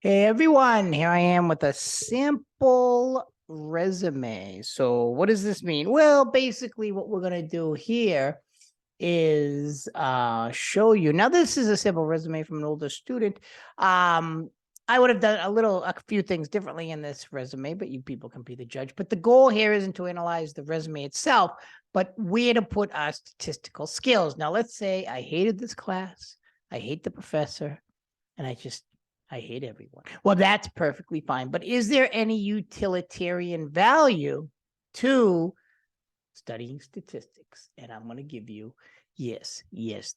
Hey everyone, here I am with a simple resume. So what does this mean? Well, basically what we're going to do here is show you. Now this is a simple resume from an older student. I would have done a few things differently in this resume, but you people can be the judge. But the goal here isn't to analyze the resume itself, but where to put our statistical skills. Now let's say I hated this class, I hate the professor, and I hate everyone. Well, that's perfectly fine. But is there any utilitarian value to studying statistics? And I'm going to give you yes,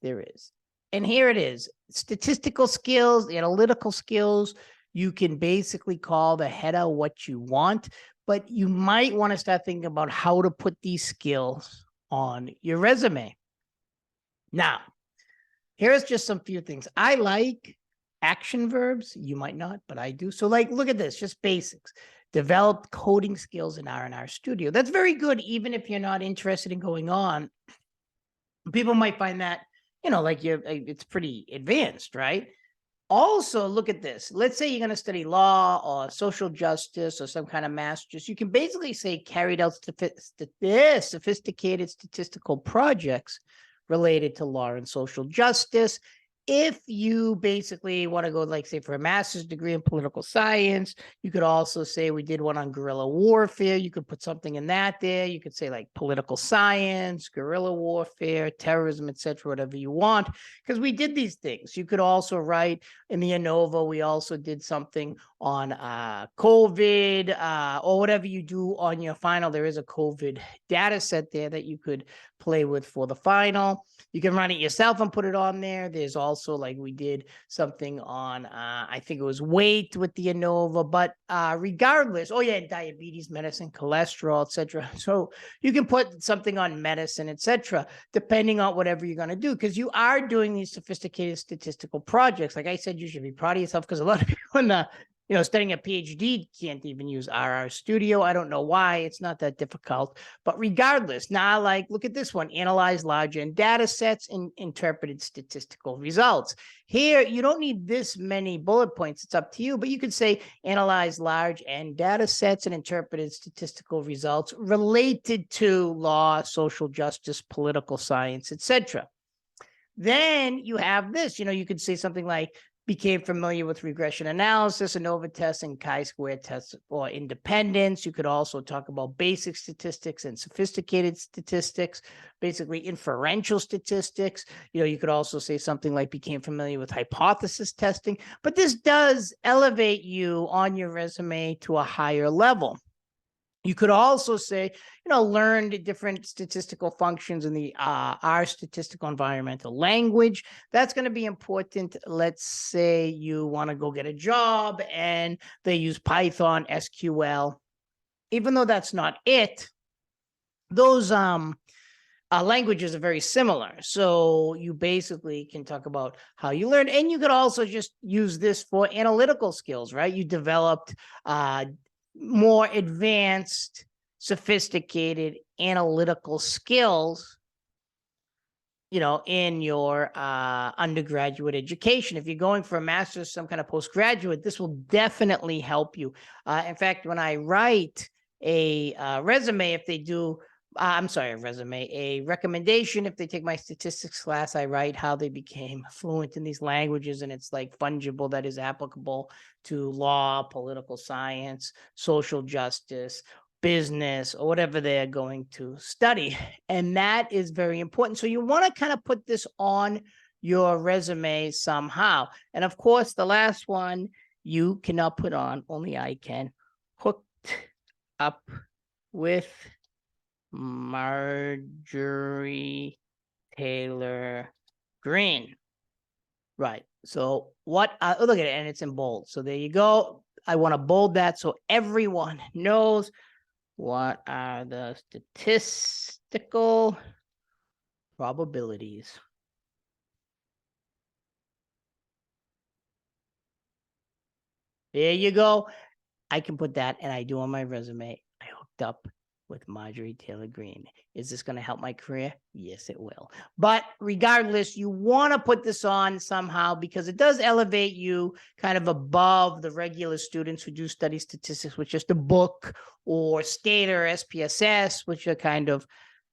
there is. And here it is. Statistical skills, analytical skills, you can basically call the header what you want, but you might want to start thinking about how to put these skills on your resume. Now, here's just some few things. I like action verbs. You might not, but I do. So like, look at this, just basics. Develop coding skills in R&R Studio. That's very good, even if you're not interested in going on. People might find that, like it's pretty advanced, right? Also, look at this. Let's say you're going to study law or social justice or some kind of master's. You can basically say carried out sophisticated statistical projects related to law and social justice. If you basically want to go, like, say, for a master's degree in political science, you could also say we did one on guerrilla warfare. You could put something in that there. You could say like political science, guerrilla warfare, terrorism, etc., whatever you want, because we did these things. You could also write in the ANOVA, we also did something on COVID or whatever you do on your final. There is a COVID data set there that you could play with for the final. You can run it yourself and put it on there. There's also, like, we did something on, I think it was weight with the ANOVA, but regardless, diabetes, medicine, cholesterol, etc. So you can put something on medicine, etc., depending on whatever you're going to do, because you are doing these sophisticated statistical projects. Like I said, you should be proud of yourself, because a lot of people in the studying a PhD can't even use RR Studio. I don't know why. It's not that difficult. But regardless, now, like, look at this one. Analyze large N data sets and interpreted statistical results. Here, you don't need this many bullet points. It's up to you. But you could say analyze large N data sets and interpreted statistical results related to law, social justice, political science, etc. Then you have this. You could say something like, became familiar with regression analysis, ANOVA tests, and chi-square tests for independence. You could also talk about basic statistics and sophisticated statistics, basically inferential statistics. You could also say something like became familiar with hypothesis testing. But this does elevate you on your resume to a higher level. You could also say, learned different statistical functions in the R statistical environmental language. That's going to be important. Let's say you want to go get a job and they use Python, SQL. Even though that's not it, those languages are very similar. So you basically can talk about how you learned, and you could also just use this for analytical skills, right? You developed more advanced, sophisticated analytical skills, in your undergraduate education. If you're going for a master's, some kind of postgraduate, this will definitely help you. In fact, when I write a resume, if they do, a recommendation, if they take my statistics class, I write how they became fluent in these languages, and it's like fungible, that is applicable to law, political science, social justice, business, or whatever they're going to study. And that is very important. So you want to kind of put this on your resume somehow. And of course, the last one you cannot put on, only I can. Hooked up with Marjorie Taylor Greene. Right. So look at it, and it's in bold. So there you go. I want to bold that so everyone knows what are the statistical probabilities. There you go. I can put that, and I do on my resume. I hooked up with Marjorie Taylor Greene. Is this going to help my career? Yes, it will. But regardless, you want to put this on somehow because it does elevate you kind of above the regular students who do study statistics with just a book, or SCADA or SPSS, which are kind of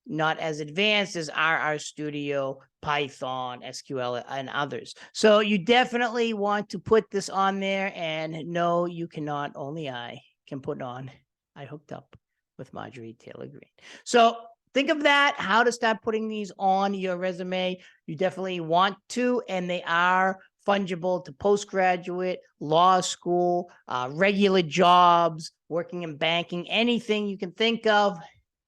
not as advanced as RR Studio, Python, SQL, and others. So you definitely want to put this on there, and no, you cannot, only I can put on, I hooked up with Marjorie Taylor Greene. So think of that, how to start putting these on your resume. You definitely want to, and they are fungible to postgraduate, law school, regular jobs, working in banking, anything you can think of.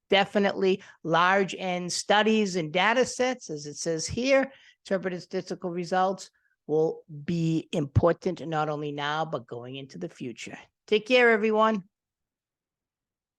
Definitely large N studies and data sets, as it says here, interpreted statistical results will be important not only now, but going into the future. Take care, everyone.